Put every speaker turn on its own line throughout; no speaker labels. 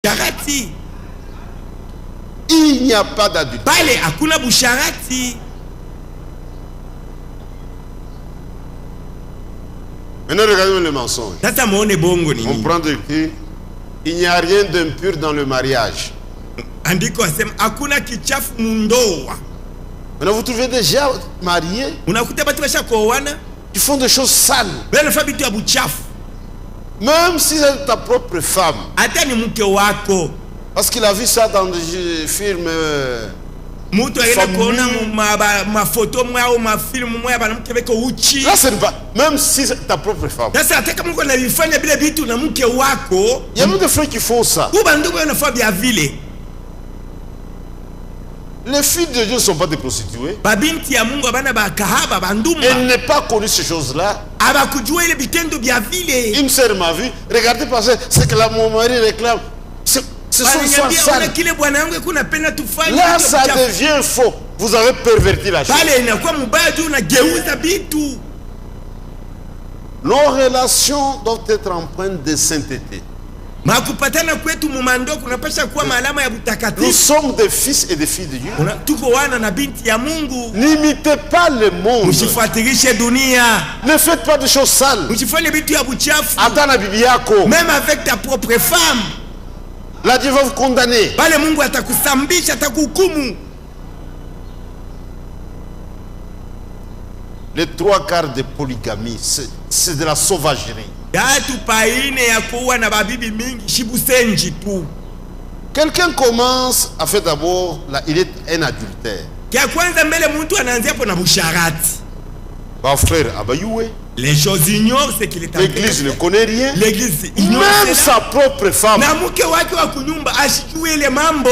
Sharati.
Il n'y a pas d'adultère.
Pale hakuna busharati.
Maintenant, regardez le mensonge.
Sasa muone bongo
On
nini?
prend écrit, il n'y a rien d'impur dans le mariage.
Andiko asema hakuna kichafu mundoa.
Maintenant, vous trouvez des gens mariés
Unakuta batu basha kuoana,
qui font des choses sales.
bale fa bitu ya buchafu.
Même si c'est ta propre femme.
Hata ni mke wako.
Parce qu'il a vu ça dans des films.
Mutu aenda kuona mafoto mwa au mafilmu mwa banamke beko uchi.
Là, c'est pas. Même si c'est ta propre femme.
Sasa hata kama uko na vifanya bila vitu na mke wako,
Il y a même des frères qui font ça.
kuba ndugu wanafaa vya vile.
Les filles de Dieu ne sont pas des prostituées.
Babinti ya Mungu abana bakahaba banduma.
Elle n'est pas connue ces choses-là.
Abakujua ile vitendo vya vile.
Une sœur m'a vu. Regardez parce que c'est que là, mon mari réclame. Ce sont sales.
Kile bwana yangu kuna pena tufanye.
Là, ça devient faux. Vous avez perverti la chose.
Pale inakuwa mbaya juu unageuza vitu.
Nos relations doivent être empreintes de sainteté.
Makupatana kwetu mumando kunapasha kuwa maalama ya
Nous
butakatifu.
sommes des fils et des filles de Dieu.
Tuko wana na binti ya Mungu.
N'imitez pas le monde.
Msifuatilishe dunia.
Ne faites pas de choses sales.
Msifanye vitu ya buchafu.
Hata na bibi yako.
Même avec ta propre femme.
Là, Dieu va vous condamner.
Pale Mungu atakusambisha, atakuhukumu.
Les 3/4 de polygamie, c'est de la sauvagerie.
Datu paine ya kuwa na babibi mingi shibusenji tu.
Quelqu'un commence à faire d'abord, il est un adultère.
Kia kwanza mbele mtu anaanzia hapo na busharati.
Bah frère, abayoué.
Les choses ignorent ce qu'il est en train de faire.
L'église ne connaît rien.
L'église ignore
Même sa propre femme.
na mke wake wa kunyumba ashijue ile mambo.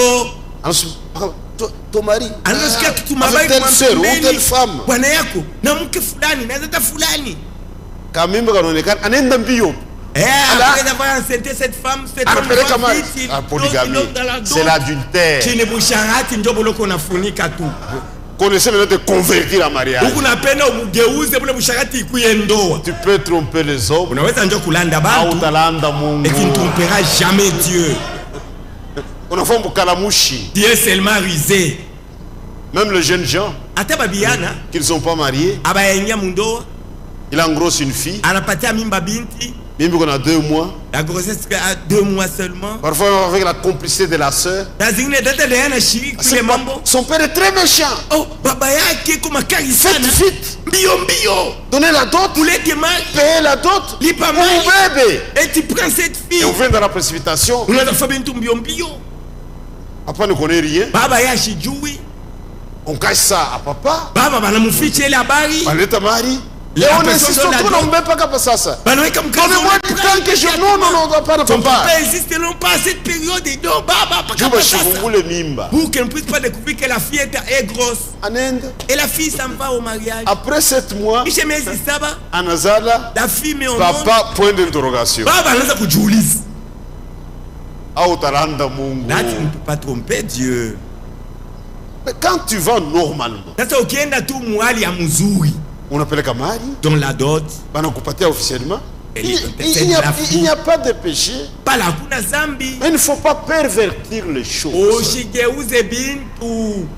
Ton mari,
Anasikia kitu
avec
mabaya
telle sœur ou telle femme.
bwana yako na mke fulani na zata fulani.
Kamimba kanaonekana anaenda mbio.
Après avoir enceinté cette femme, cette
la polygamie, c'est l'adultère.
Chini busharati ndio boloko unafunika tu.
Connaissez le de convertir en mariage.
Huku napenda ugeuze bule busharati ikuye ndoa.
Tu peux tromper les hommes.
Unaweza ndio kulanda
Au
bantu.
talanda Mungu.
Et tu ne tromperas jamais Dieu.
On a fait un kalamushi.
Dieu est seulement rusé.
Même les jeunes gens
Ata babiana
qui ne sont pas mariés,
abayengia mundoa,
il engrosse une fille.
anapatia mimba binti.
Même qu'on a 2 mois.
La grossesse à 2 mois seulement.
Parfois avec la complicité de la sœur. Son père est très méchant.
Oh, baba yake kuma kali sana.
Faites vite.
Mbio mbio.
Donnez la dot.
Ulete mali.
Payez la dot.
Lipa
Mon
mali.
bébé.
Et tu prends cette fille.
Et on vient dans la précipitation.
Unaza fa bintu mbio mbio.
Papa ne connaît rien.
Baba yashijui.
On cache ça à papa.
Baba banamufiche ile habari.
On est à mari. Et
La
on
personne
insiste
donne la
trop,
dot.
on ne met pas qu'à ça.
Banaweka mkazo.
Donnez-moi du temps que je... Non, on ne doit pas de
Ton
papa.
papa insiste non pas à cette période. Non, baba, pas
Je
comme
me
ça.
suis le mimba.
Pour qu'elle ne puisse pas découvrir que la fille est grosse.
En Inde.
Et la fille s'en va au mariage.
Après 7 mois.
Kisha miezi saba.
Anazala.
La fille met au monde.
Papa, point d'interrogation.
Baba anaanza kujiuliza.
Au talanda Mungu.
Là, tu ne peux pas tromper Dieu.
Mais quand tu vas normalement.
Sasa ukienda tu muhali ya mzuri.
On appelle kamari.
Dans la dot.
Banakupatia officiellement. Il
Il
n'y a pas de péché.
Pas la kuna zambi.
Mais il ne faut pas pervertir les choses.
Usigeuze bintu.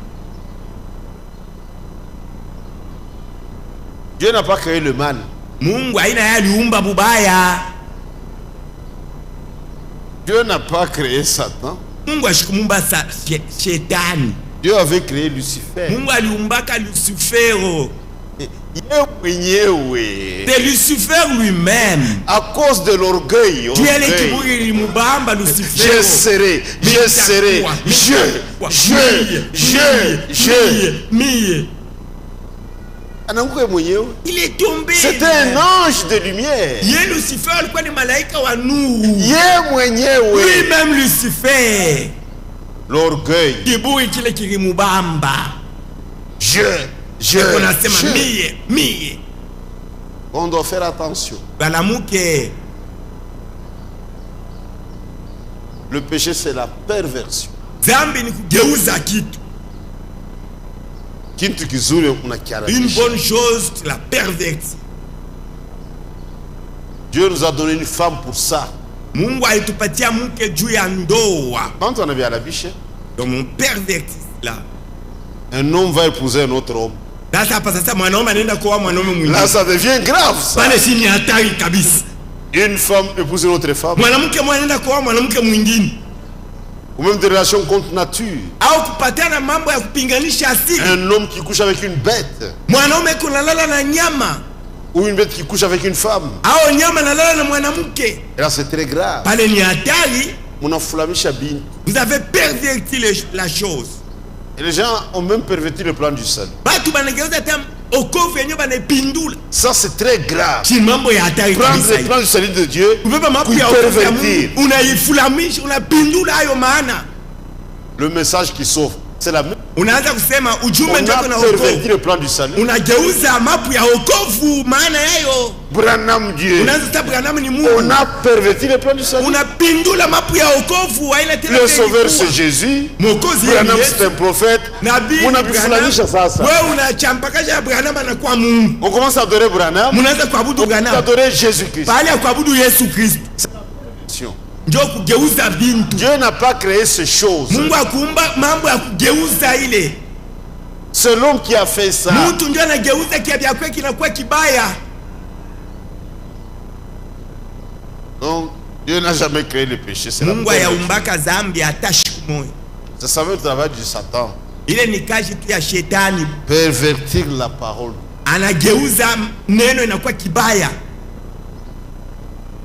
Dieu n'a pas créé le mal.
Mungu haina yeye aliumba bubaya.
Dieu n'a pas créé Satan.
Mungu ashikumumba shetani.
Dieu avait créé Lucifer.
Mungu aliumbaka Lucifero. C'est Lucifer lui-même.
À cause de l'orgueil. Je serai.
Il est tombé.
C'était un ange de lumière.
Lui-même Lucifer.
L'orgueil. On doit faire attention. Le péché, c'est la perversion.
Une bonne chose, la perversion.
Dieu nous a donné une femme pour ça.
Mungu alitupatia mke juu ya ndoa.
Quand on avait à la biche,
Donc mon perverti là.
un homme va épouser un autre homme.
Sasa hapa sasa mwanaume anaenda kuoa mwanaume mwingine.
Là, ça devient grave, ça.
Pale si ni hatari kabisa.
Une femme épouse une autre femme.
Mwanamke mmoja anaenda kuoa mwanamke mwingine.
Ou même des relations contre nature.
Au kupatana mambo ya kupinganisha asili.
Un homme qui couche avec une bête.
Mwanaume kunalala na nyama.
Ou une bête qui couche avec une femme.
Au nyama nalala na mwanamke.
Et là, c'est très grave.
Pale ni hatari.
Vous
avez perverti la chose.
Et les gens ont même perverti le plan du salut. Ça, c'est très grave. Prendre le plan du salut de Dieu pour pervertir. Le message qui sauve, c'est la même. On a perverti le plan du salut. Branham Dieu. On a perverti le plan du salut. Le sauveur c'est Jésus. Branham c'est un prophète. On commence à adorer Branham. On commence à adorer Jésus-Christ. Dieu n'a pas créé ces choses. C'est l'homme qui a fait ça. Donc, Dieu n'a jamais créé le péché. C'est ça veut le travail du Satan. Pervertir la parole.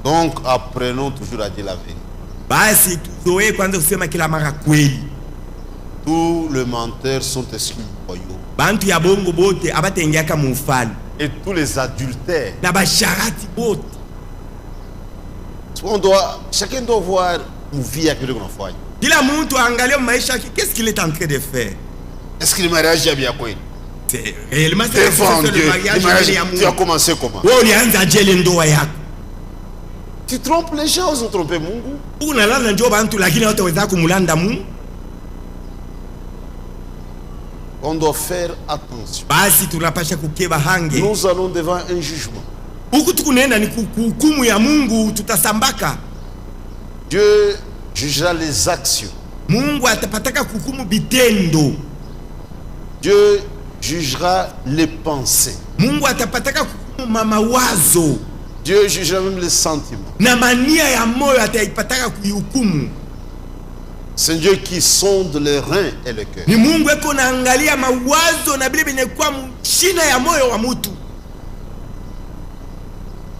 Donc, apprenons toujours à dire la vérité. Tous les menteurs sont exclus du royaume. Et tous les adultères. Chacun doit voir une vie à quelqu'un.
Qu'est-ce qu'il est en train de faire?
Est-ce que le mariage est bien quoi?
C'est réellement
le mariage. Tu as commencé comment? Tu trompes les gens, ils ont trompé Mungu. On doit faire attention. Nous allons devant un jugement. Dieu jugera les actions. Dieu jugera les pensées. Dieu jugera même les sentiments. C'est Dieu qui sonde les reins et le cœur.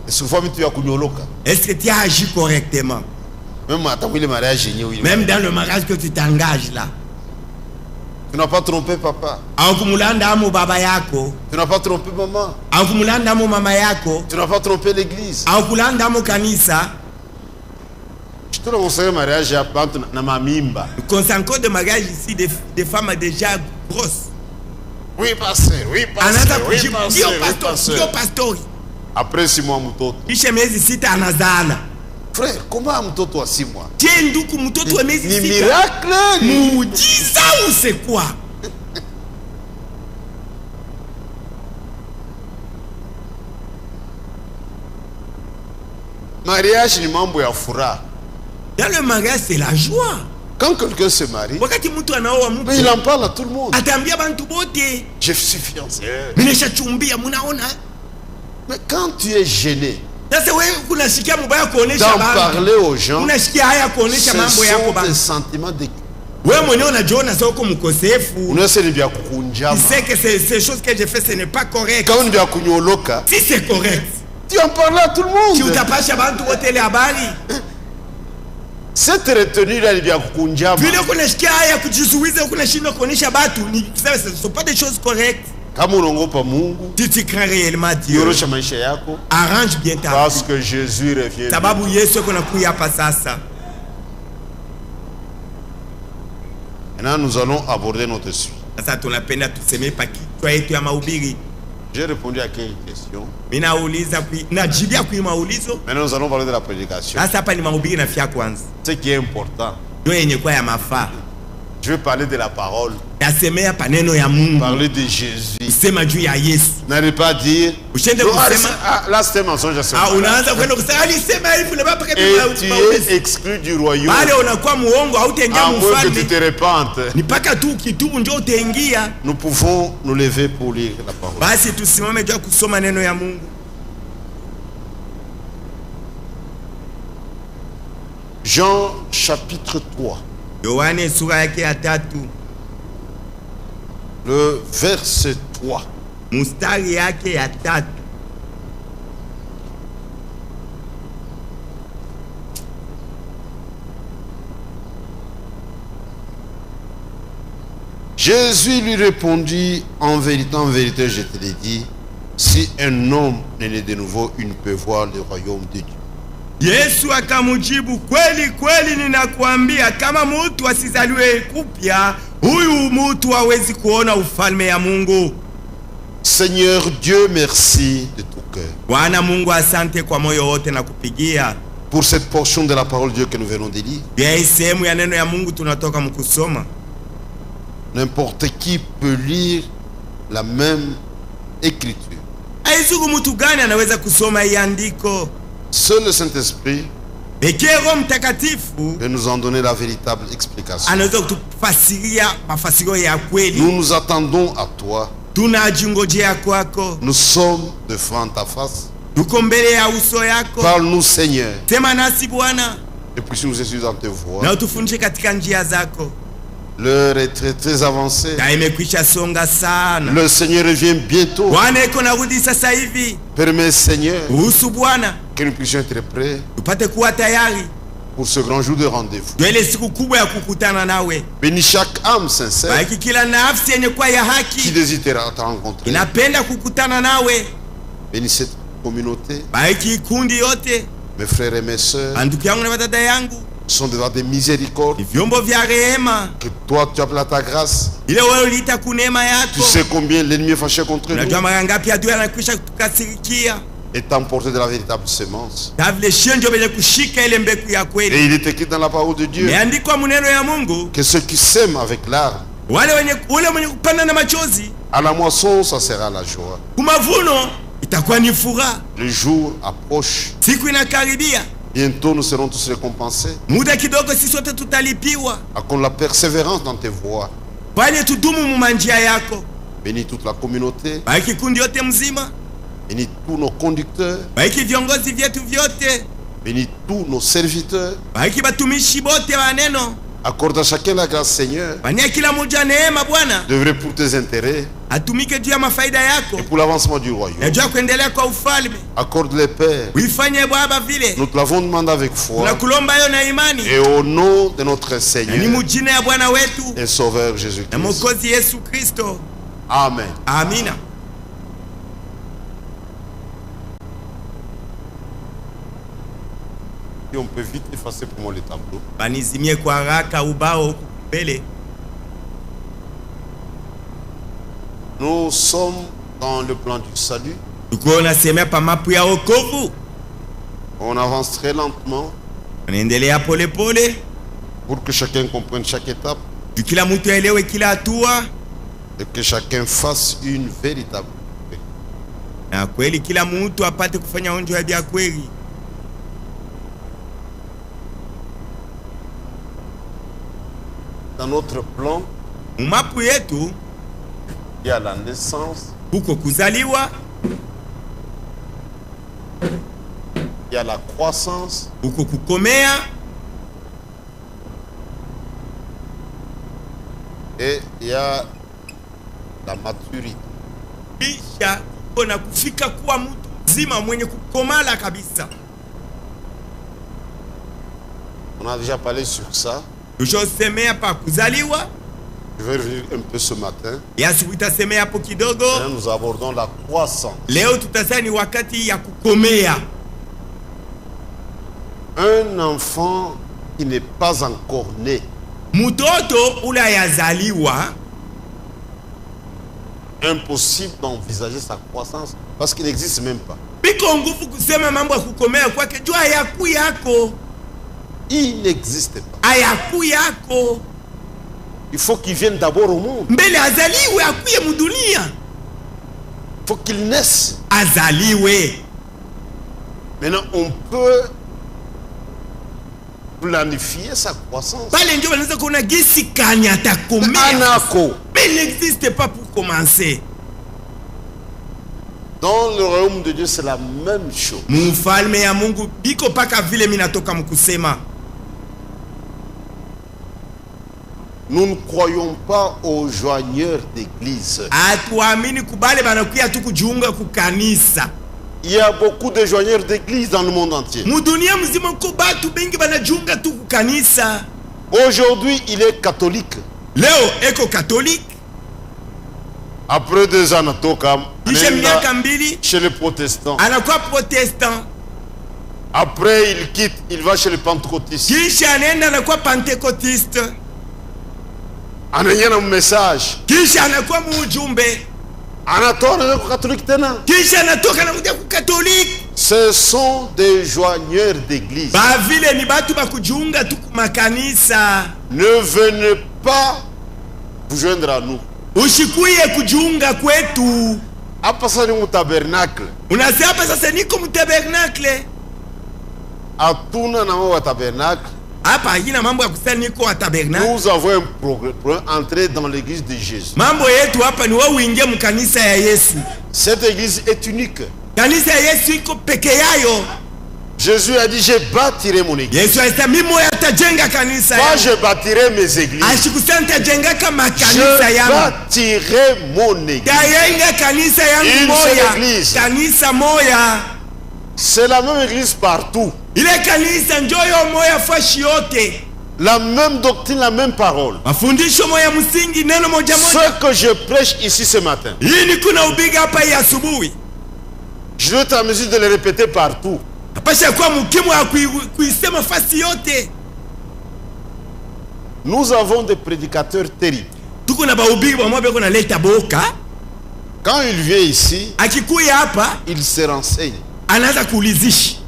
Et souvent tu as kunyoloka.
Est-ce que tu as agi correctement? Même dans le mariage que tu t'engages là.
Tu n'as pas trompé papa. Tu n'as pas trompé maman. Tu n'as pas trompé l'église. Je te conseille le mariage na mamimba.
Le conseil de mariage ici des femmes déjà grosses.
Oui pasteur, oui pasteur, oui pasteur. Après 6 mois mutoto. Frère, comment mutoto à 6 mois? Ni miracle.
Muujiza ou c'est quoi?
Mariage ni mambo ya furaha.
Dans le mariage c'est la joie.
Quand quelqu'un se marie, mais il en parle à tout le monde. Je suis fiancé. Mais quand tu es gêné d'en parler aux gens, ce sont des sentiments de...
Tu sais que ces choses que j'ai fait ce n'est pas correct. Si c'est correct,
tu en parles à tout le monde. Cette retenue là, ce
ne sont pas des choses correctes. Si tu crains réellement Dieu, arrange bien ta vie.
Parce que Jésus revient. Maintenant, nous allons aborder notre suite. J'ai répondu à quelques questions. Maintenant, nous allons parler de la prédication. Ce qui est important. Je veux parler de la parole.
Parler
de Jésus.
N'allez pas dire
là c'est un mensonge. Et tu es exclu du royaume. À moins que tu te répandes. Nous pouvons nous lever pour lire la parole. Jean chapitre 3. Le verset 3. Jésus lui répondit, en vérité, je te l'ai dit, si un homme n'est né de nouveau, il ne peut voir le royaume de Dieu.
Yesu akamujibu, kweli kweli ninakuambia, kama mtu asizaliwe kupya, huyu mtu hawezi kuona ufalme ya Mungu.
Seigneur Dieu, merci de tout cœur.
Bwana Mungu, asante kwa moyo wote na kupigia.
Pour cette portion de la parole de Dieu que nous venons de lire.
Sehemu ya neno ya Mungu tunatoka mkusoma.
N'importe qui peut lire la même écriture.
Aizugu mtu gani anaweza kusoma hii andiko?
Seul le Saint-Esprit peut nous en donner la véritable explication. Nous nous attendons à toi. Nous sommes devant ta face. Parle-nous, Seigneur. Et puis nous essayons dans tes voies. L'heure est très très avancée. Le Seigneur revient bientôt. Permets, Seigneur, que nous puissions être prêts pour ce grand jour de rendez-vous. Bénis chaque âme sincère qui désirera te rencontrer. Bénis cette communauté. Mes frères et mes sœurs sont devant des miséricordes. Que toi tu appelles à ta grâce. Tu sais combien l'ennemi est fâché contre nous. Est emporté de la véritable semence. Et il est écrit dans la parole de Dieu que ceux qui sèment avec larmes, à la moisson ça sera la joie. Le jour approche. Bientôt nous serons tous récompensés à cause de la persévérance dans tes voies. Bénis toute la communauté. Bénis tous nos conducteurs. Bénis tous nos serviteurs. Accorde à chacun la grâce, Seigneur, d'œuvrer pour tes intérêts et pour l'avancement du royaume. Accorde les pères. Nous te l'avons demandé avec foi. Et au nom de notre Seigneur et Sauveur Jésus-Christ. Amen.
Amina.
Et on peut vite effacer pour moi le tableau. Nous sommes dans le plan du salut. On avance très lentement pour que chacun comprenne chaque étape et que chacun fasse une véritable. Dans notre plan, il y a la naissance, il y a la croissance, et il y a la maturité. On a déjà parlé sur ça. Je vais revenir un peu ce matin. Nous abordons la croissance. Un enfant qui n'est pas encore né, impossible d'envisager sa croissance parce qu'il n'existe même pas. Il n'existe pas. Il faut qu'il vienne d'abord au monde.
Mbele azaliwe akuye mudunia.
Il faut qu'il naisse.
Azaliwe.
Maintenant, on peut planifier sa croissance.
Pale ndio wanaweza kuona gisi kani atakomea.
Anako.
Mais il n'existe pas pour commencer.
Dans le royaume de Dieu, c'est la même chose.
Mufalme ya Mungu biko paka vile mimi natoka mkusema.
Nous ne croyons pas aux joigneurs d'église.
Atuamini kubale banakuya tu kujiunga ku kanisa.
Il y a beaucoup de joigneurs d'église dans le monde entier.
Mudunia mzima ko batu bengi banajiunga tu ku kanisa.
Aujourd'hui, il est catholique.
Leo eko catholique.
Après 2 ans, natoka
chez
les protestants.
Anakuwa protestant.
Après, il quitte, il va chez les pentecôtistes.
Kisha anaenda anakuwa pentecôtiste.
Ananyana message.
Kisha anakuwa mujumbe.
Anatoka na catholique tena.
Kisha anatoka na kuja ku catholique.
Ce sont des joigneurs d'église.
Ba vile ni batu ba kujiunga tu ku makanisa.
Ne venez pas vous joindre à nous.
Ushikuye kujiunga kwetu.
Hapa sasa ni mtabernacle.
Unasema hapa sasa niko mtabernacle.
Atuna na wa tabernacle.
Hapa haina mambo ya kusema niko wa tabernacle.
Nous avons un programme entrer dans l'église de Jésus.
Mambo yetu hapa ni wewe uingie mkanisa ya Yesu.
Cette église est unique.
Kanisa ya Yesu iko peke yayo.
Jésus a dit, je bâtirai mon église.
Yesu alisema mimi nitajenga kanisa yangu.
Moi je bâtirai mes églises.
Ashikusema nitajenga kama kanisa yangu.
Je bâtirai mon église.
Tayenga kanisa yangu moya. Kanisa moya.
C'est la même église partout.
Ile kanisa njoyo moya fashi yote.
La même doctrine, la même parole.
Mafundisho moya msingi neno moja moja.
Ce que je prêche ici ce matin.
Hii ni kuna ubiga hapa ya asubuhi.
Je dois être en mesure de le répéter partout.
Pasha kwa mukimu wa kuisema fasi yote.
Nous avons des prédicateurs terribles.
Tuko na bahubiri ba mwabe kuna leta boka.
Quand il vient ici,
akikuya hapa,
il se renseigne.
Anaanza kuulizishi.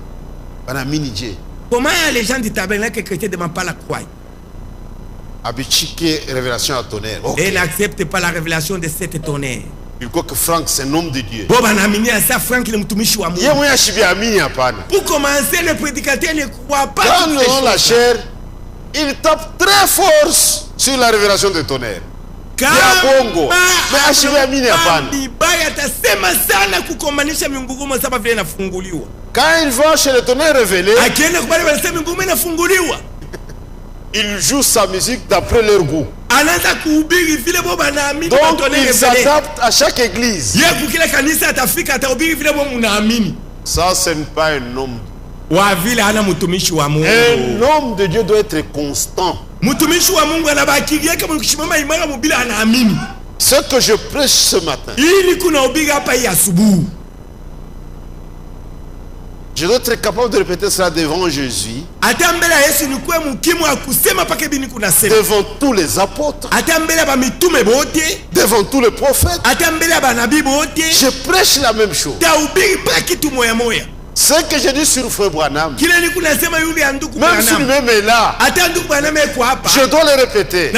Bana minije.
Comment les gens du tabernacle chrétien de Mampala croient?
Abichike révélation à tonnerre.
Okay. Et n'accepte pas la révélation de cette tonnerre.
Il croit que Franck c'est un homme de Dieu.
Pour commencer, le prédicateur ne croit pas.
Quand nous avons la chair, il tape très fort sur la révélation de tonnerre. Quand il va chez le tonnerre révélé, il joue sa musique d'après leur goût. Donc il s'adapte à chaque église. Ça ce n'est pas un homme. Un homme de Dieu doit être constant. Ce que je prêche ce matin, je dois être capable de répéter cela devant Jésus, devant tous les apôtres, devant tous les prophètes. Je prêche la même chose. Ce que j'ai dit sur Frère Branham, même si lui-même est là, je dois le répéter. Et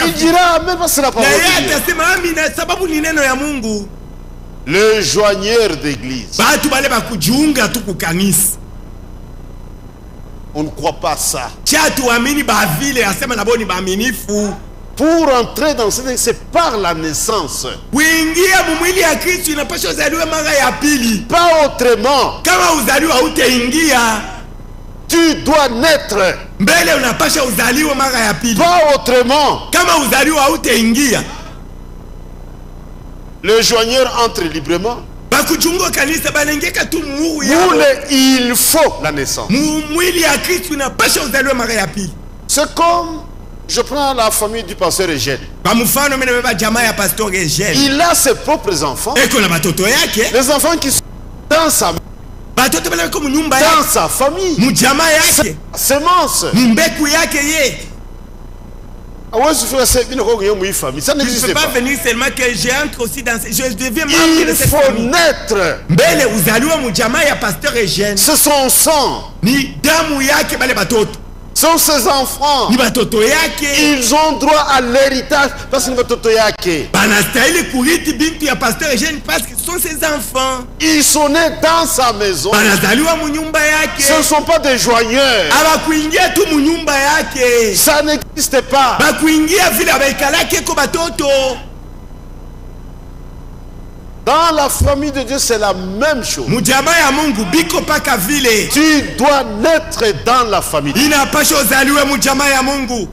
il dira Amen parce que c'est la parole de Dieu. Le joigneur d'église. On ne croit pas ça. Pour entrer dans cette église, c'est par la naissance. Pas autrement. Tu dois naître. Pas autrement. Le joigneur entre librement. Il faut la naissance. C'est comme, je prends la famille du pasteur Eugène. Il a ses propres enfants. Les enfants qui sont dans sa famille. Semence. Ça n'existe pas.
Venir seulement que j'entre aussi dans je deviens
membre de cette famille. Il faut naître.
C'est son sang.
sont ses enfants.
Ni batoto yake.
Ils ont droit à l'héritage parce que ni batoto yake.
Banastahili kurithi bintu ya pasteur Eugène parce que ce sont ses enfants.
Ils sont nés dans sa maison.
Banazaliwa mu nyumba yake.
Ce ne sont pas des joigneurs.
Abakuingia tu mu nyumba yake.
Ça n'existe pas.
Bakuingia vile abaikalake ko batoto.
Dans la famille de Dieu, c'est la même chose.
Mujama ya Mungu biko paka vile.
Tu dois naître dans la famille.
Inapasha uzaliwe mujama ya Mungu.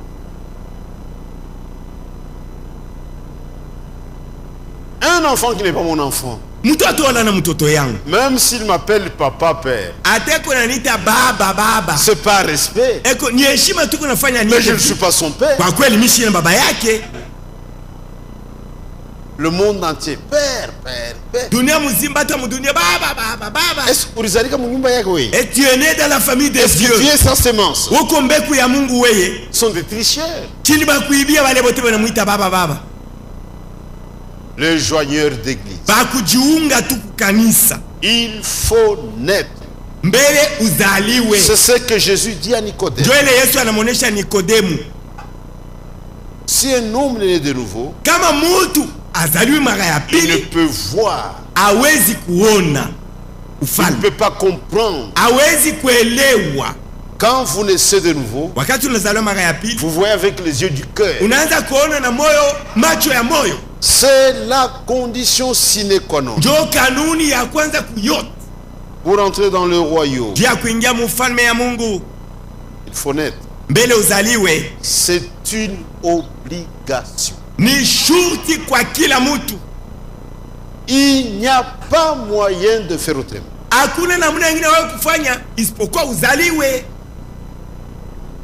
Un enfant qui n'est pas mon enfant,
Mtoto wala na mtoto yangu,
même s'il m'appelle papa, père,
ateko nanita baba baba,
c'est pas respect.
eko ni heshima tu kunafanya nini?
Mais je ne suis pas son père.
Kwa kweli mimi si baba yake.
Le monde entier, père, père, père.
Dunia mzima ta mudunia baba baba baba.
Est-ce que ulizalika mu nyumba yako wewe?
Et tu es né dans la famille de Dieu.
Tu es sa sémence.
Uko mbeku ya Mungu wewe.
Sont des tricheurs.
Chini bakuibia wale bote banamuita baba baba.
Les joigneurs d'église.
Bakujiunga tu kanisa.
Il faut naître.
Mbele uzaliwe.
C'est ce que Jésus dit à Nicodème.
Joele Yesu anamuonesha Nikodemu.
Si un homme est né de nouveau,
kama mtu azaliwe mara ya
il ne
pili,
peut voir.
hawezi kuona
Il
ufalme.
ne peut pas comprendre.
Hawezi kuelewa.
Quand vous naissez de nouveau,
Wakati unazaliwa mara ya pili,
vous voyez avec les yeux du cœur.
unaanza kuona na moyo, macho ya moyo.
C'est la condition sine qua non.
Ndio kanuni ya kwanza kuyote.
Pour entrer dans le royaume,
Jia kuingia mufalme ya Mungu,
il faut naître.
mbele uzaliwe.
C'est une obligation.
Ni shurti kwa kila mtu.
Il n'y a pas moyen de faire autrement.
Hakuna namna nyingine wewe kufanya isipokuwa uzaliwe.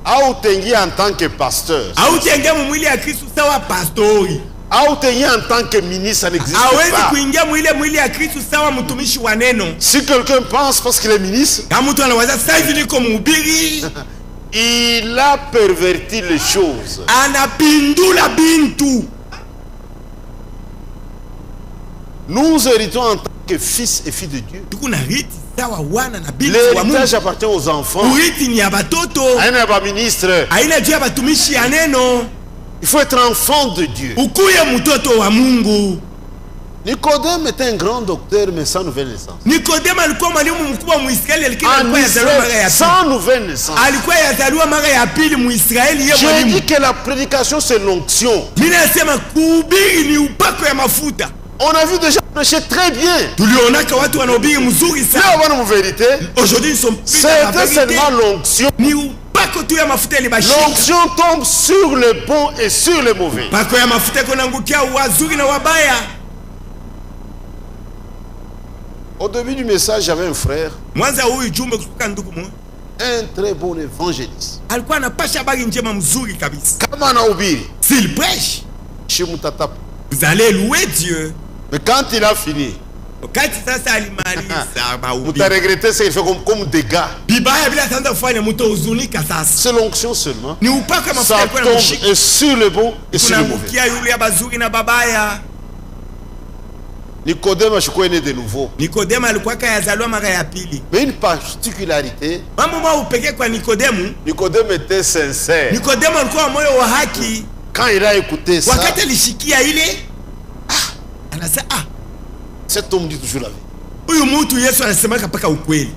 Au tengi en tant que pasteur,
Au jenge mwili ya Kristo sawa pastori.
au tengi en tant que ministre, ça n'existe
Hawezi
pas.
kuingia mwili ya Kristo sawa mtumishi wa neno.
Si quelqu'un pense parce qu'il est ministre,
Kama mtu anawaza sasa hivi niko mhubiri,
il a perverti les choses.
anapindula bintu.
Nous héritons en tant que fils et filles de Dieu.
Tuko na riti sawa wana na bintu wa Mungu.
L'héritage appartient aux enfants.
Uriti ni ya batoto.
Aina ba ministre.
Haina juu ya batumishi ya neno.
Il faut être enfant de Dieu.
Ukuye mtoto wa Mungu.
Nicodème était un grand docteur mais sans nouvelle naissance.
Nikodema alikuwa mwalimu mkubwa Muisraeli, alikuwa
En
yazaliwa mara ya
Israël,
pili.
sans nouvelle naissance.
Alikuwa yazaliwa mara ya pili Muisraeli yeye
J'ai
mwalimu.
dit que la prédication c'est l'onction.
Mimi nasema kuhubiri ni upako ya mafuta.
On a vu déjà prêcher très bien.
Tulionaka watu wanahubiri mzuri
Mais
sana.
avant de vérité,
Aujourd'hui ils sont plus dans la
c'était
vérité.
seulement l'onction.
Ni upako tu ya mafuta ilibashika.
L'onction tombe sur les bons et sur les mauvais.
Pako ya mafuta kunaangukia wazuri na wabaya.
Au début du message, j'avais un frère,
Mwanza huyu jumbe kutoka ndugu mmoja.
un très bon évangéliste.
Alikuwa anapasha habari njema mzuri kabisa.
Kama anahubiri,
S'il prêche,
chez Mutata.
vous allez louer Dieu.
Mais quand il a fini,
Wakati sasa alimaliza
vous
mahubiri,
avez regretté ce qu'il fait comme dégâts.
bibaya bila ataanza kufanya mtu huzunika sasa.
C'est l'onction seulement.
Ni upako ya mafuta
Ça
yalikuwa
tombe
yanamshika.
et sur le bon et sur le mauvais.
Kunaangukia yule ya bazuri na babaya.
Nicodème a né de nouveau.
Nikodema alikuwa kayazaliwa mara ya pili.
Mais une particularité,
Mambo mwa upekee kwa Nikodemu,
Nicodème était sincère.
Nikodemu alikuwa na moyo wa haki.
Quand il a écouté ça,
Wakati alishikia ile, anasema
cet homme dit toujours la vérité.
huyu mtu Yesu anasema kapaka ukweli.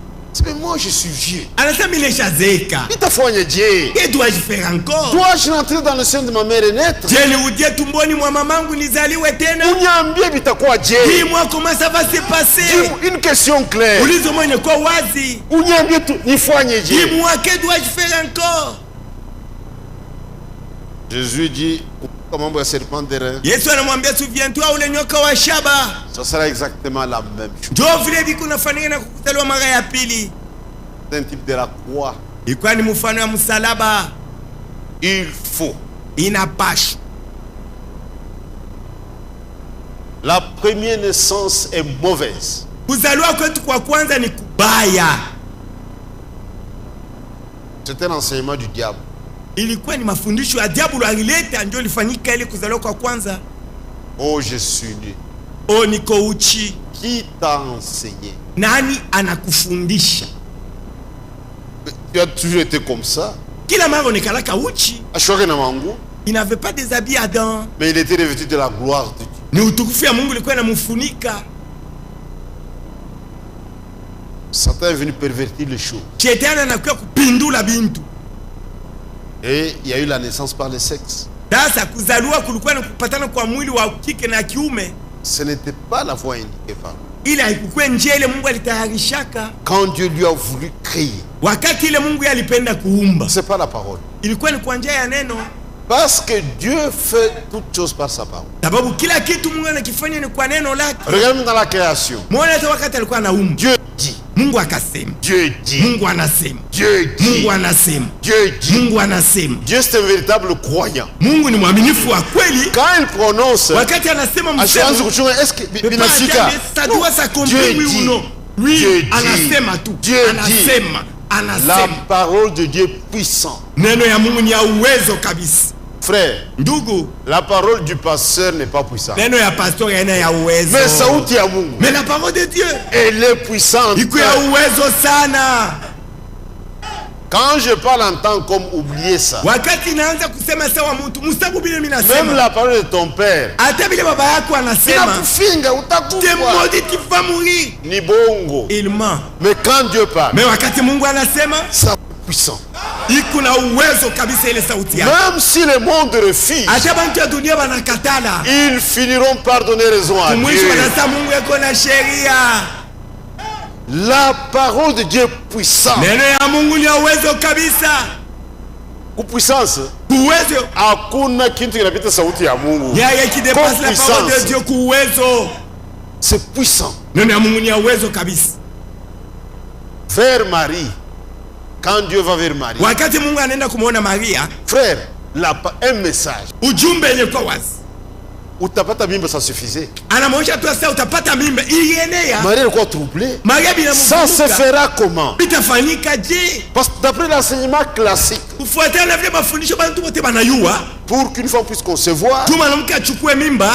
Mais moi je suis vieux.
Anasema mimi nishazeeka.
Nitafanya je?
Que dois-je faire encore?
Dois-je rentrer dans le sein de ma mère et naître?
Je niudie tumboni mwa mamangu nizaliwe tena?
Uniambie bitakuwa je?
Dis-moi comment ça va se passer?
Dis-moi une question claire.
Ulizo mwenye kwa wazi.
Uniambie tu nifanye je?
Dis-moi que dois-je faire encore?
Jésus dit comme un serpent d'airain.
Yesu anamwambia souviens-toi ule nyoka wa shaba.
Ça sera exactement la même chose.
Ndio vile viko nafanyika na kukutaliwa mara ya pili.
C'est un type de la croix.
Ilikuwa ni mfano wa msalaba.
Il faut.
Inapasha.
La première naissance est mauvaise.
Kuzaliwa kwetu kwa kwanza ni kubaya.
C'est un enseignement du diable.
Ilikuwa ni mafundisho ya diablo alileta ndio ilifanyika ile kuzaliwa kwa kwanza.
Oh, je suis nu.
O niko uchi.
Qui t'a enseigné?
Nani anakufundisha?
Tu as toujours été comme ça.
Kila mara onekalaka uchi.
Ashwake na mangu.
Il n'avait pas des habits Adam.
Mais il était revêtu de la gloire de Dieu.
Ni utukufu ya Mungu ilikuwa inamfunika.
Satan est venu pervertir les choses.
Shetani anakuja kupindula bintu.
Et il y a eu la naissance par le sexe.
Sasa kuzaliwa kulikuwa ni kupatana kwa mwili wa kike na kiume.
Ce n'était pas la voie indiquée par Dieu.
Ile haikuwa njia ile Mungu alitayarishaka.
Quand Dieu lui a voulu créer.
Wakati ile Mungu alipenda kuumba.
C'est pas la parole.
Ilikuwa ni kwa njia ya neno.
Parce que Dieu fait toutes choses par sa parole.
Sababu kila kitu Mungu anakifanya ni kwa neno lake.
Regarde dans la création.
Muone hata wakati alikuwa anaumba.
Dieu dit.
Mungu akasema.
Dieu dit.
Mungu anasema.
Dieu dit.
Mungu anasema.
Dieu dit.
Mungu anasema.
Dieu c'est un véritable croyant.
Mungu ni mwaminifu wa kweli.
Quand il prononce,
wakati anasema msemo,
est-ce que binafika?
Ça doit s'accomplir oui ou non? Oui, anasema tu. Anasema.
La parole de Dieu est puissante.
Neno ya Mungu ni ya uwezo kabisa.
Frère,
ndugu,
la parole du pasteur n'est pas puissante.
Neno ya pastor yana ya uwezo.
Mais sauti ya Mungu.
Mais la parole de Dieu,
elle est puissante.
Iko ya uwezo sana.
Quand je parle en tant qu'homme, oubliez ça.
Wakati naanza kusema sawa mtu, msabu bila mimi nasema.
Même la parole de ton père.
Hata bila baba yako anasema.
Inakufinga utakufa.
T'es maudit, tu vas mourir.
Ni bongo.
Il ment.
Mais quand Dieu parle.
Mais wakati Mungu anasema,
ça puissant.
Iko na uwezo kabisa ile sauti yake.
Même si le monde refuse.
Acha bantu ya dunia banakatala.
Ils finiront par donner raison à Dieu.
Kumwisho wanasema Mungu yako na sheria.
La parole de Dieu est puissante.
Neno ya Mungu ni uwezo kabisa.
Kupuissance.
Uwezo.
Hakuna kitu kinapita sauti ya Mungu.
Yeye qui dépasse la parole de Dieu kuuwezo.
C'est puissant.
Neno ya Mungu ni uwezo kabisa.
Vers Marie. Quand Dieu va vers Marie.
Wakati Mungu anaenda kumuona Maria,
frère, un message.
Ujumbe yenye kwa wazi.
Utapata mimba, ça suffisait.
Anamwonyesha tu sasa utapata mimba ilienea.
Marie alikuwa troublée.
Maria bila Mungu.
Ça se fera comment?
Bitafanyika je?
Parce que d'après l'enseignement classique.
Kufuatana na vile mafundisho bantu wote banayua.
Pour qu'une femme puisse concevoir.
Tu mwanamke achukue mimba,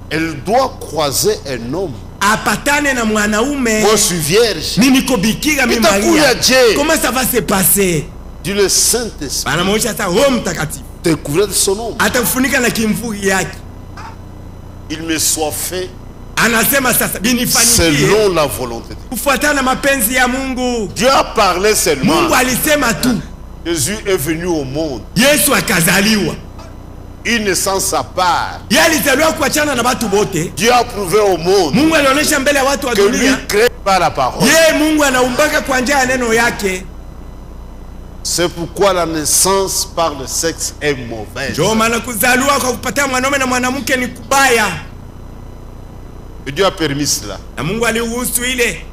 elle doit croiser un homme.
Apatane na mwanaume.
Moi je suis vierge.
Mimi niko bikira mimi Maria. Comment ça va se passer?
Dieu le Saint-Esprit.
Anamwonyesha sasa Roho Mtakatifu.
Découvrir son nom.
Atakufunika na kimvuri yake.
Il me soit fait
anasema sasa binifanikie
selon la volonté de Dieu.
Kufuatana na mapenzi ya Mungu.
Dieu a parlé seulement.
Mungu alisema tu.
Jésus est venu au monde.
Yesu akazaliwa.
Une naissance à part.
Yeye alizaliwa kuachana na watu wote.
Dieu a prouvé au monde.
Mungu alionyesha mbele ya watu wa dunia.
Que lui crée par la parole.
Yeye Mungu anaumbaka kwa njia ya neno yake.
C'est pourquoi la naissance par le sexe est mauvaise.
Ndio maana kuzaliwa kwa kupata mwanaume na mwanamke ni kubaya.
Et Dieu a permis cela.
Na Mungu aliruhusu ile.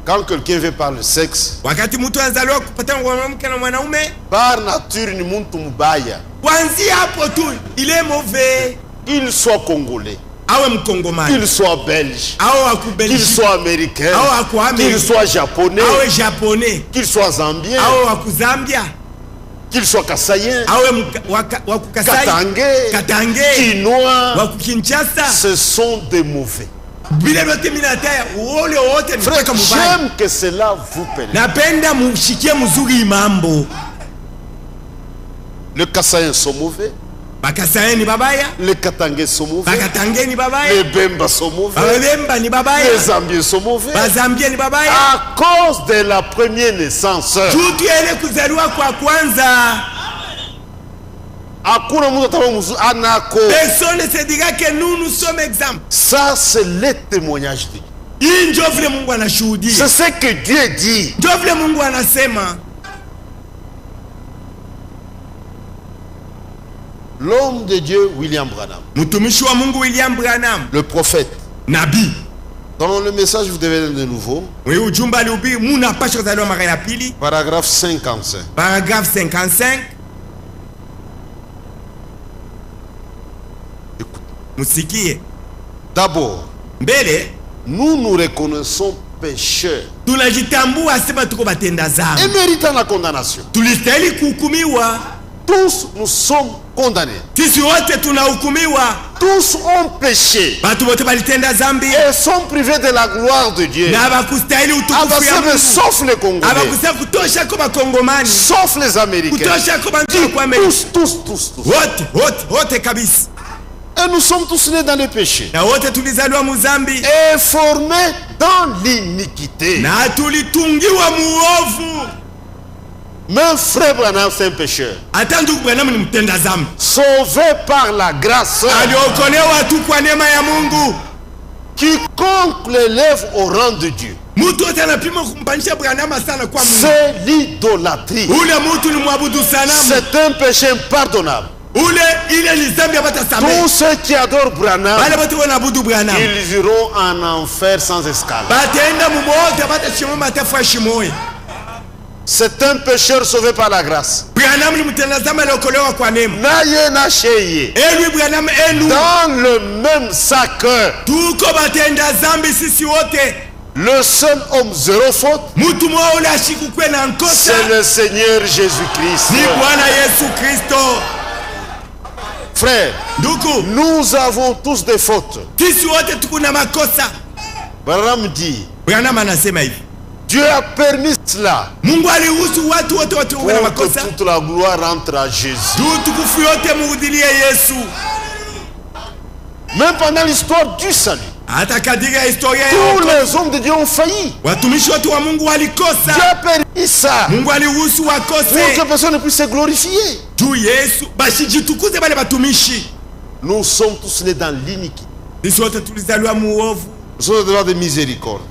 Quand quelqu'un vient par le sexe,
wakati mtu anazaliwa kupata mwanamke na mwanaume,
par nature ni mtu mbaya.
Kwanzia hapo tu il est mauvais.
Il soit congolais.
Awe mkongomani.
Qu'il soit belge.
Awe akubelgi.
Qu'il soit américain.
Awe akuaméricain.
Qu'il soit japonais.
Awe japonais.
Qu'il soit zambien.
Awe akuzambia.
Qu'il soit kassayen.
Awe wakukasai.
Katangais.
Katangais.
Kinois.
Wakukinshasa.
Ce sont des mauvais.
Frère,
j'aime que cela vous pénètre.
Napenda mushikie mzuri mambo.
Les Kassaïens sont mauvais.
Bakasayen ni babaya.
Les Katangais sont mauvais.
Bakatangais ni babaya.
Les Bemba sont mauvais.
Bemba ni babaya.
Les Zambiens sont mauvais.
Bazambia ni babaya.
À cause de la première naissance.
Tutu ele kuzaliwa kwa kwanza. Personne ne se dira que nous sommes exempts.
Ça c'est le témoignage de Dieu. C'est ce que Dieu dit. L'homme de Dieu William Branham. Le prophète.
Nabi.
Dans le message vous devez de nouveau. Paragraphe 55.
Paragraphe 55.
D'abord, nous nous reconnaissons pécheurs et méritons la condamnation. Tous nous sommes condamnés Tous ont péché et sont privés de la gloire de Dieu. Sauf les Congolais, sauf les Américains. Tous. Et nous sommes tous nés dans le péché et formés dans l'iniquité. Mais frère Branham, c'est un pécheur. Sauvé par la grâce. Quiconque l'élève au rang de Dieu, c'est l'idolâtrie. C'est un péché impardonnable. Tous ceux qui adorent Branham, ils iront en enfer sans escale. C'est un pécheur sauvé par la grâce. Dans le même sac, le seul homme zéro faute, c'est le Seigneur Jésus-Christ. Frère, nous avons tous des fautes. Branham dit, Dieu a permis cela pour que toute la gloire rentre à Jésus. Même pendant l'histoire du salut, tous les hommes de Dieu ont failli. Dieu a permis ça pour que personne ne puisse se glorifier. Nous sommes tous nés dans l'iniquité. Nous sommes devant de miséricorde.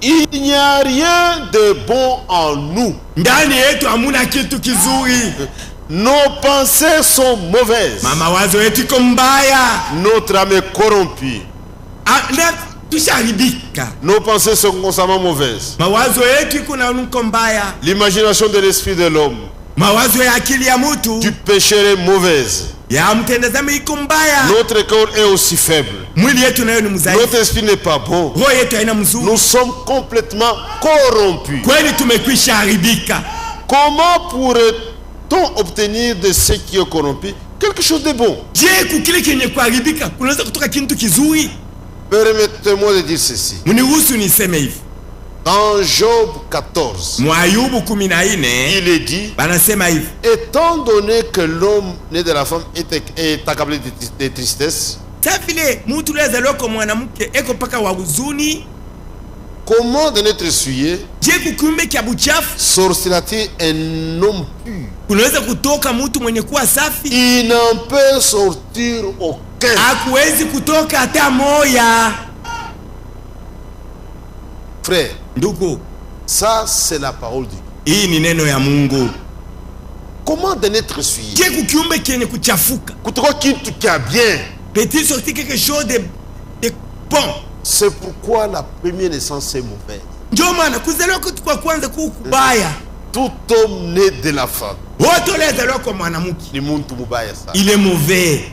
Il n'y a rien de bon en nous. Nos pensées sont mauvaises. Notre âme est corrompue. Nos pensées sont constamment mauvaises. L'imagination de l'esprit de l'homme, du péché est mauvaise. Notre corps est aussi faible. Notre esprit n'est pas bon. Nous sommes complètement corrompus. Comment pourrait-on obtenir de ce qui est corrompu quelque chose de bon? Permettez-moi de dire ceci. Dans Job 14, il est dit, étant donné que l'homme né de la femme est accablé de tristesse, comment de n'être essuyé sortira-t-il un homme pur? Il n'en peut sortir aucun. Frère, ça c'est la parole de Dieu. Comment de n'être essuyé? Peut-il sortir quelque chose de bon? C'est pourquoi la première naissance est mauvaise. Tout homme né de la femme, il est mauvais.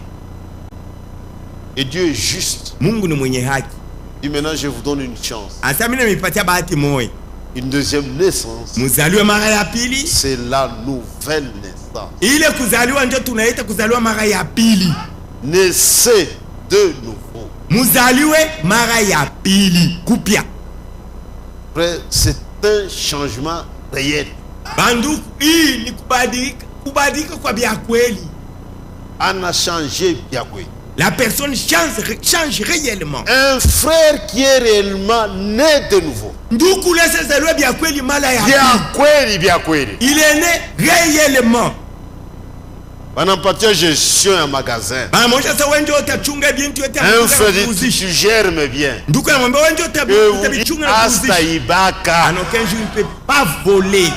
Et Dieu est juste. Et maintenant je vous donne une chance. Une deuxième naissance, c'est la nouvelle naissance. Naissez de nouveau. Frère, c'est un changement réel. On a changé Biakweli.
La personne change réellement.
Un frère qui est réellement né de nouveau. Il est né réellement. Un gestion un magasin. Un frère dit, tu gères mes biens. Et vous dites, Asta Ibaka.
En aucun jour, il ne peut pas voler.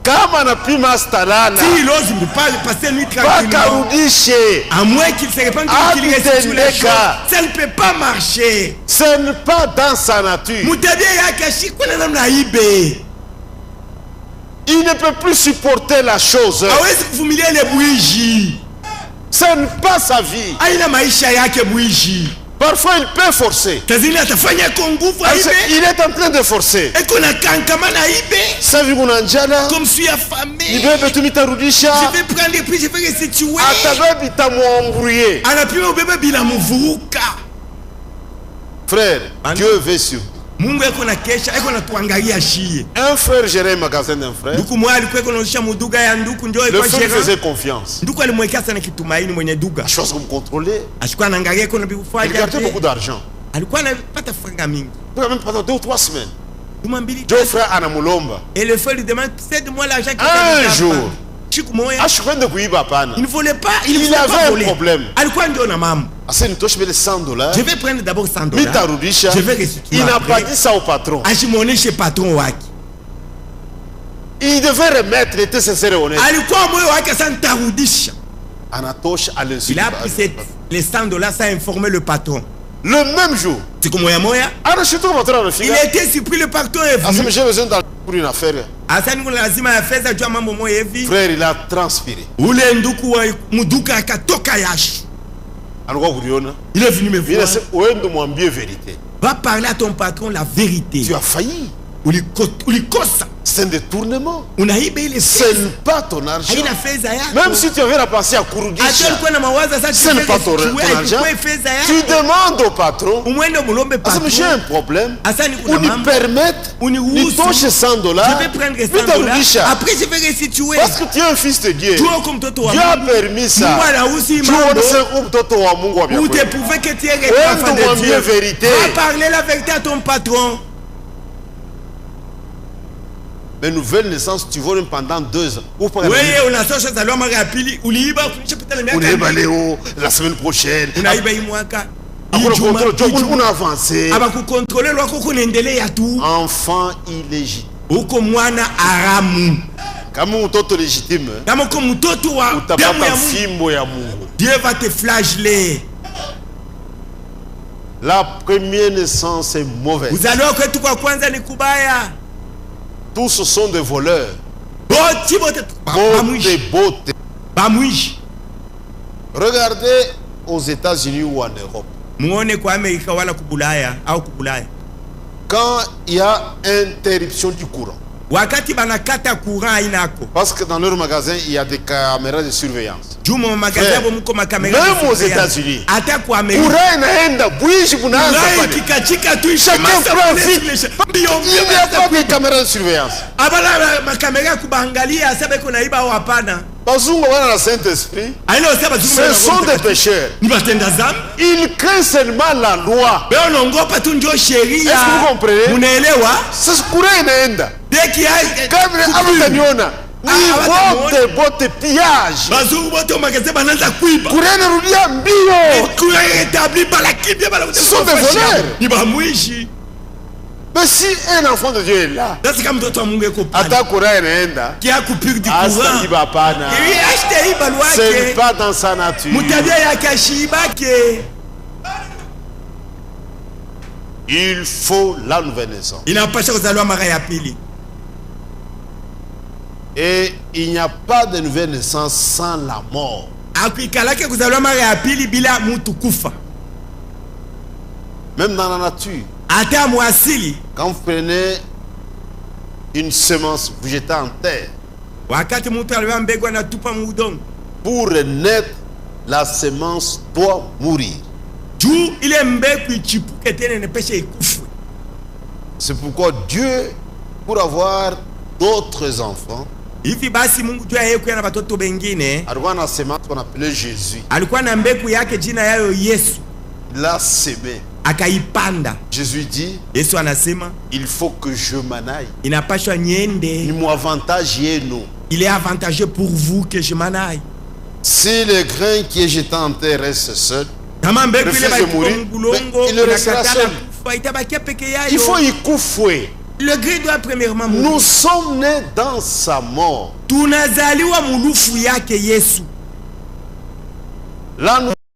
Kama na pima stalala,
si il ose ne pas passer nuit tranquillement, à moins qu'il se répande qu'il reste sur les choses, ça ne peut pas marcher.
Ce n'est pas dans sa nature. Il ne peut plus supporter la chose. Ce n'est pas sa vie. Parfois il peut forcer. Il est en train de forcer. Ça vu qu'on a njala.
Comme je suis affamé.
Je vais prendre
et puis je vais restituer.
Frère, Dieu veut sur vous. Un frère gérait un magasin d'un frère. Le frère faisait confiance. La chose que vous contrôlez. Il gardait beaucoup d'argent. Même pendant 2 ou 3 semaine. Deux frères Anamulomba.
Et le frère lui demande, cède-moi l'argent.
Un jour. Il
ne voulait pas.
Il avait un problème.
Je vais prendre d'abord $100. Je vais restituer.
Il n'a pas dit ça au patron. Il devait remettre, il était sincère et honnête. Anatoche a
il a pris les $100 sans informer le patron.
Le même jour. Il
était surpris, le patron est venu.
J'ai besoin d'aller pour une affaire. Frère, il a transpiré.
Il est venu me voir.
Vérité.
Va parler à ton patron la vérité.
Tu as failli. C'est un détournement. Ce n'est pas ton argent. Même si tu avais la pensée à Kurudisha, ce n'est pas ton argent. Tu demandes au patron, j'ai un problème, ou lui permettre, lui toucher $100,
après je vais restituer.
Parce que tu es un fils de Dieu. Dieu a permis ça.
Vous te pouvez que tu es vérité. Va parler la vérité à ton patron.
Mais nouvelle naissance, tu vois pendant 2 ans.
Oui, on a ça,
la semaine prochaine.
On a
avancé. Enfant illégitime. Légitime.
Dieu va te flageller.
La première naissance est mauvaise. Tous sont des voleurs. Regardez aux États-Unis ou en Europe. Quand il y a interruption du courant. Parce que dans leur magasin, il y a des caméras de surveillance. Même aux États-Unis, chacun prend vite. Il n'y a pas de caméras de surveillance. Le Saint-Esprit, ce sont des pécheurs. Ils craignent seulement la loi. Est-ce que vous comprenez? C'est ce courant. Bote pillage. Ce sont des voleurs. Mais si un enfant de Dieu est là, c'est pas dans sa nature. Il faut la nouvelle naissance. Et il n'y a pas de nouvelle naissance sans la mort. Même dans la nature. Quand vous prenez une semence, vous jetez en terre. Pour naître, la semence doit mourir. C'est pourquoi Dieu, pour avoir d'autres enfants, alikuwa na semence qu'on appelait Jésus. Il l'a semé. Jésus dit, il faut que je m'en aille.
Il est avantageux pour vous que je m'en aille.
Si le grain qui est jeté en terre reste seul, refuse de mourir, il restera seul. Il faut y couper.
Le grain doit premièrement mourir.
Nous sommes nés dans sa mort.
Tunazaliwa mulufu yake Yesu.
Là, nous